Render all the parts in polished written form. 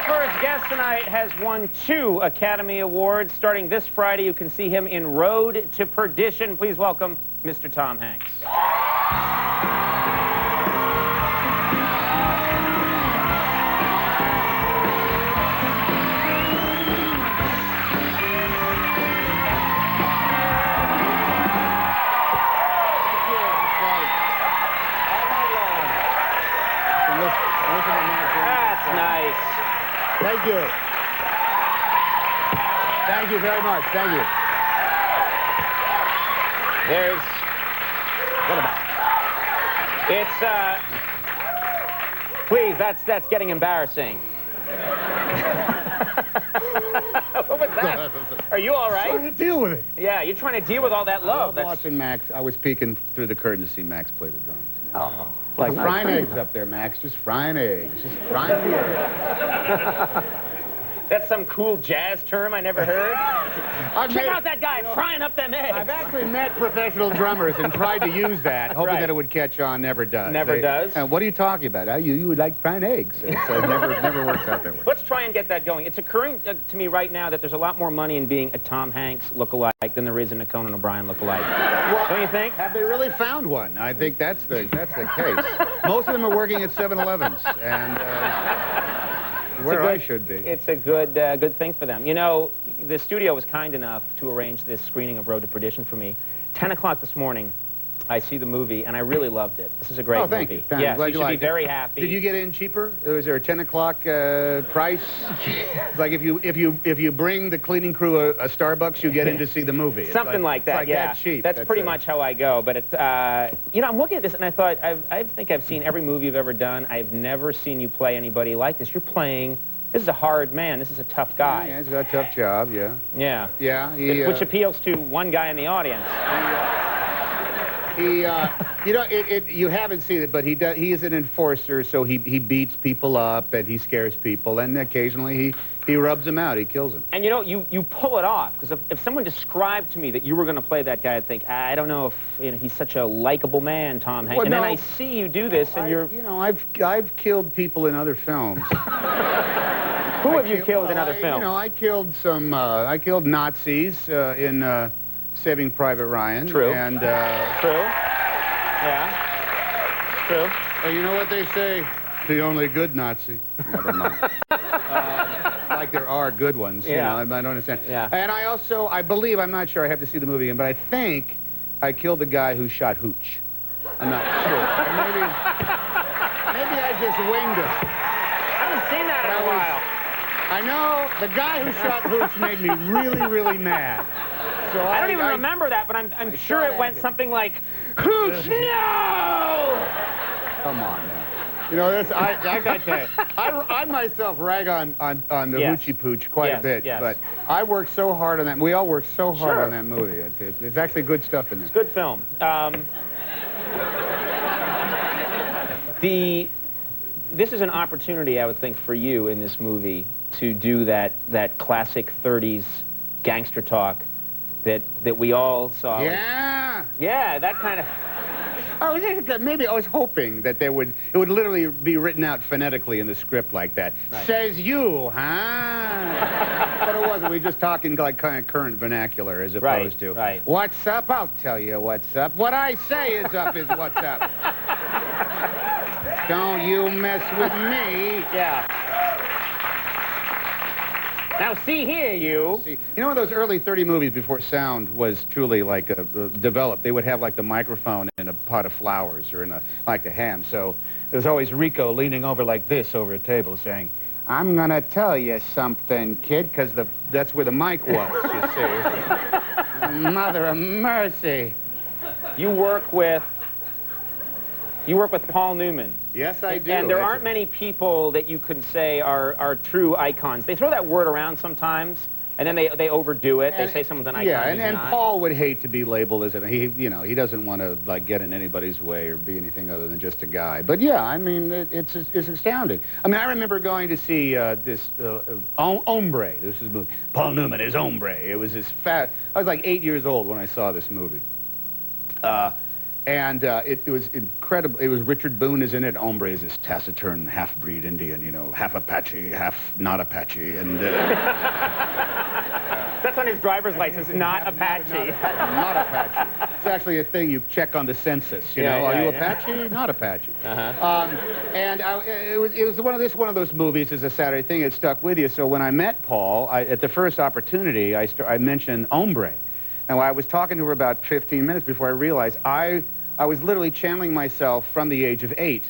first guest tonight has won 2 Academy Awards. Starting this Friday, you can see him in Road to Perdition. Please welcome Mr. Tom Hanks. That's nice. Thank you. Thank you very much. Thank you. There's... What about it? It's, please, that's getting embarrassing. What was that? Are you all right? Trying to deal with it. Yeah, you're trying to deal with all that love. I was watching Max. I was peeking through the curtain to see Max play the drums. Oh. Like frying eggs up there, Max. Just frying eggs. Just frying the eggs. That's some cool jazz term I never heard. Check out that guy frying up them eggs. I've actually met professional drummers and tried to use that, hoping that it would catch on. Never does. Never does? What are you talking about? You would like frying eggs. So it never works out that way. Let's try and get that going. It's occurring to me right now that there's a lot more money in being a Tom Hanks look-alike than there is in a Conan O'Brien look-alike. Well, don't you think? Have they really found one? I think that's the case. Most of them are working at 7-Elevens, and where I should be. It's a good thing for them. You know, the studio was kind enough to arrange this screening of Road to Perdition for me. 10 o'clock this morning, I see the movie, and I really loved it. This is a great movie. Thank you. Yes, you should be very happy. Did you get in cheaper? Was there a 10 o'clock price? Like if you bring the cleaning crew a Starbucks, you get in to see the movie. Something like that. It's like that cheap. That's pretty much how I go. But it's, you know, I'm looking at this and I thought, I think I've seen every movie you've ever done. I've never seen you play anybody like this. You're playing. This is a hard man. This is a tough guy. Yeah, he's got a tough job. Yeah. Yeah. Yeah. Which appeals to one guy in the audience. You know, you haven't seen it, but he does. He is an enforcer, so he beats people up and he scares people, and occasionally he rubs them out. He kills them. And you know, you pull it off, because if someone described to me that you were going to play that guy, I'd think, I don't know if he's such a likable man, Tom Hanks. Well, and then I see you do this, and you're. You know, I've killed people in other films. Who have you killed in other films? You know, I killed some. I killed Nazis in Saving Private Ryan. True. And true. Yeah. True. Well, you know what they say? The only good Nazi. Never mind. Like there are good ones. Yeah. You know, I don't understand. Yeah. And I also, I believe, I'm not sure. I have to see the movie again, but I think I killed the guy who shot Hooch. I'm not sure. Maybe I just winged it. I haven't seen that in a while. I know the guy who shot Hooch made me really, really mad. So I don't even remember that, but I'm sure it went something like, Hooch, no! Come on, man. You know, this, I got to tell you, I myself rag on the Hoochie Pooch quite a bit, but I worked so hard on that. We all worked so hard on that movie. It's actually good stuff in there. It's good film. This is an opportunity, I would think, for you in this movie to do that classic 30s gangster talk that we all saw. Yeah. Yeah, that kind of. Maybe I was hoping that it would literally be written out phonetically in the script like that. Right. Says you, huh? But it wasn't. We were just talking like kind of current vernacular as opposed to. Right. What's up? I'll tell you what's up. What I say is up is what's up. Don't you mess with me. Yeah. Now, see here, you. See, you know, in those early 30 movies before sound was truly like developed, they would have like the microphone in a pot of flowers or in like the ham. So there's always Rico leaning over like this over a table saying, I'm going to tell you something, kid, because that's where the mic was, you see. Mother of mercy. You work with Paul Newman. Yes, I do. And there aren't many people that you can say are true icons. They throw that word around sometimes, and then they overdo it. They say someone's an icon. Yeah, and Paul would hate to be labeled as he doesn't want to like get in anybody's way or be anything other than just a guy. But yeah, I mean, it's astounding. I mean, I remember going to see this Hombre. This is a movie. Paul Newman is Hombre. It was this fat. I was like 8 years old when I saw this movie. And it was incredible. It was Richard Boone is in it. Hombre is this taciturn half-breed Indian, you know, half Apache, half not Apache, and that's on his driver's license, not Apache. Not Apache. It's actually a thing you check on the census. You know, are you Apache? Not Apache. And it was one of those movies. As a Saturday thing, it stuck with you. So when I met Paul, at the first opportunity, I mentioned Hombre. And I was talking to her about 15 minutes before I realized I was literally channeling myself from the age of 8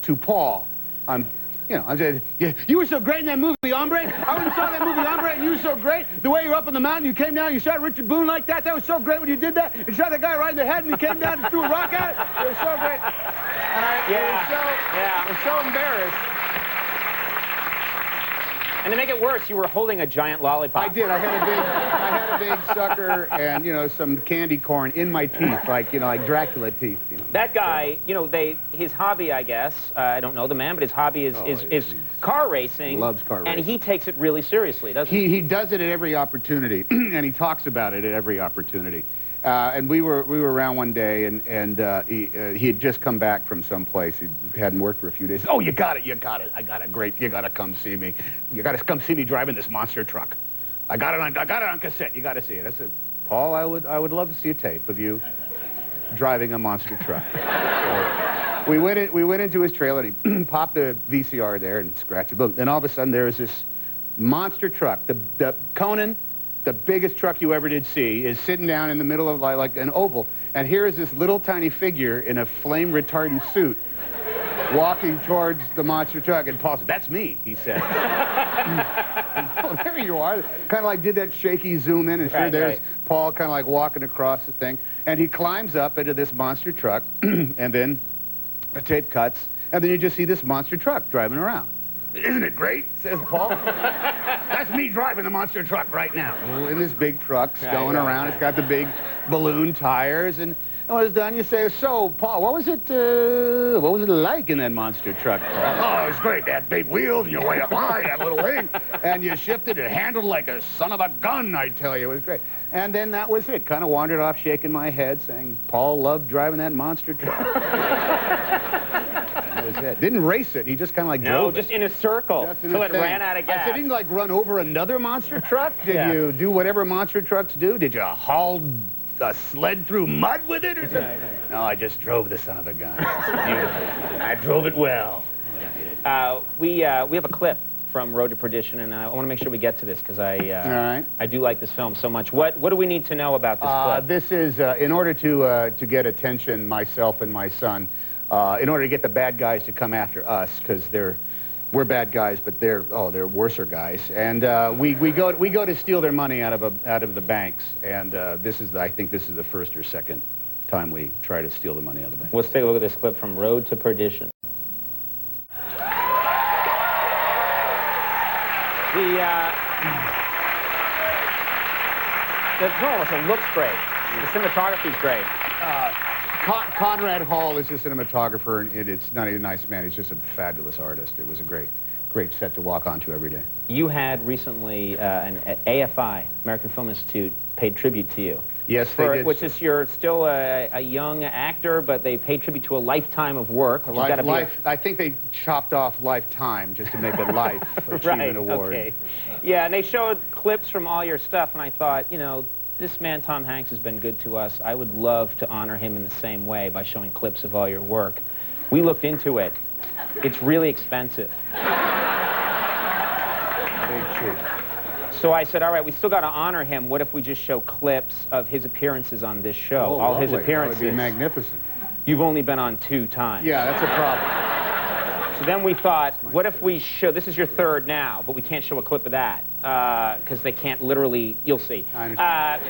to Paul. You know, I said, yeah, you were so great in that movie, Hombre. I went and saw that movie, Hombre, and you were so great. The way you're up on the mountain, you came down, you shot Richard Boone like that. That was so great when you did that. You shot that guy right in the head, and he came down and threw a rock at it. It was so great. And I was so embarrassed. And to make it worse, you were holding a giant lollipop. I did. I had a big sucker and, you know, some candy corn in my teeth, like, you know, like Dracula teeth. You know. That guy, you know, his hobby, I guess, I don't know the man, but his hobby is car racing. Loves car racing. And he takes it really seriously, doesn't he? He does it at every opportunity, and he talks about it at every opportunity. And we were around one day, and he had just come back from someplace. He hadn't worked for a few days. Oh, you got it. I got it. Great. You got to come see me. You got to come see me driving this monster truck. I got it on cassette. You got to see it. I said, Paul, I would love to see a tape of you driving a monster truck. So we went into his trailer, and he popped the VCR there and scratched it. Boom. Then all of a sudden, there was this monster truck. The Conan, the biggest truck you ever did see, is sitting down in the middle of like an oval. And here is this little tiny figure in a flame retardant suit walking towards the monster truck. And Paul said, "That's me," he said. Oh, there you are. Kind of like did that shaky zoom in, and sure, there's Paul kind of like walking across the thing. And he climbs up into this monster truck, and then the tape cuts, and then you just see this monster truck driving around. "Isn't it great?" says Paul. "That's me driving the monster truck right now." In this big truck's going around. It's got the big balloon tires, and when it's done, you say, "So, Paul, what was it like in that monster truck, Paul?" "Oh, it was great. They had big wheels, and you're way up high, that little thing. And you shifted it, handled like a son of a gun, I tell you. It was great." And then that was it. Kind of wandered off, shaking my head, saying, Paul loved driving that monster truck. That was it. Didn't race it. He just kind of like drove just in a circle until it ran out of gas. I said, "Didn't you like run over another monster truck? Did you do whatever monster trucks do? Did you haul a sled through mud with it or something?" "No, I just drove the son of a gun." "Beautiful. I drove it well." We have a clip from Road to Perdition, and I want to make sure we get to this because I do like this film so much. What do we need to know about this clip? This is in order to get attention, myself and my son. In order to get the bad guys to come after us, because we're bad guys, but they're worser guys, and we go to steal their money out of the banks, and I think this is the first or second time we try to steal the money out of the bank. Let's take a look at this clip from Road to Perdition. The film looks great. The cinematography's great. Conrad Hall is a cinematographer, and it's not a nice man. He's just a fabulous artist. It was a great set to walk onto every day. You had recently an AFI, American Film Institute, paid tribute to you. Yes, they did. Which is you're still a young actor, but they paid tribute to a lifetime of work. I think they chopped off lifetime just to make a life achievement award. Okay. Yeah, and they showed clips from all your stuff, and I thought, you know, this man, Tom Hanks, has been good to us. I would love to honor him in the same way by showing clips of all your work. We looked into it. It's really expensive. Very cheap. So I said, all right, we still got to honor him. What if we just show clips of his appearances on this show? Oh, all lovely. his appearances. That would be magnificent. You've only been on 2 times. Yeah, that's a problem. So then we thought, what if we show, this is your 3rd now, but we can't show a clip of that, because they can't literally, you'll see. I understand.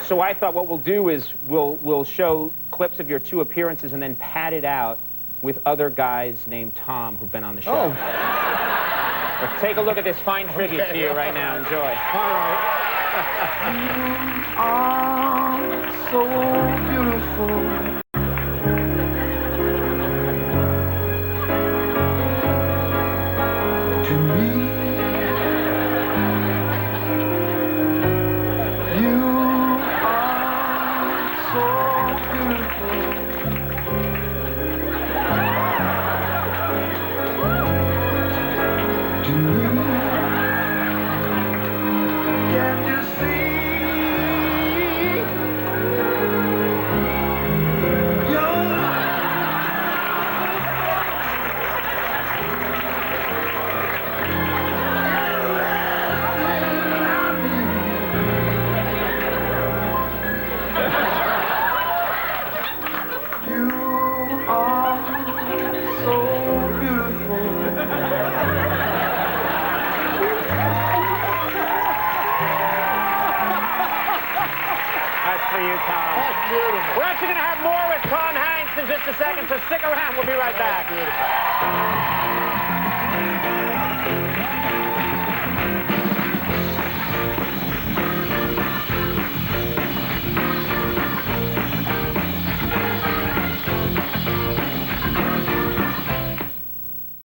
So I thought what we'll do is we'll show clips of your 2 appearances and then pad it out with other guys named Tom who've been on the show. Oh. But take a look at this fine tribute to you right now. Enjoy. All right. You are so beautiful. To me, you are so beautiful. to me. Can you see? For you, Tom. That's beautiful. We're actually going to have more with Tom Hanks in just a second, so stick around. We'll be right back. That's beautiful.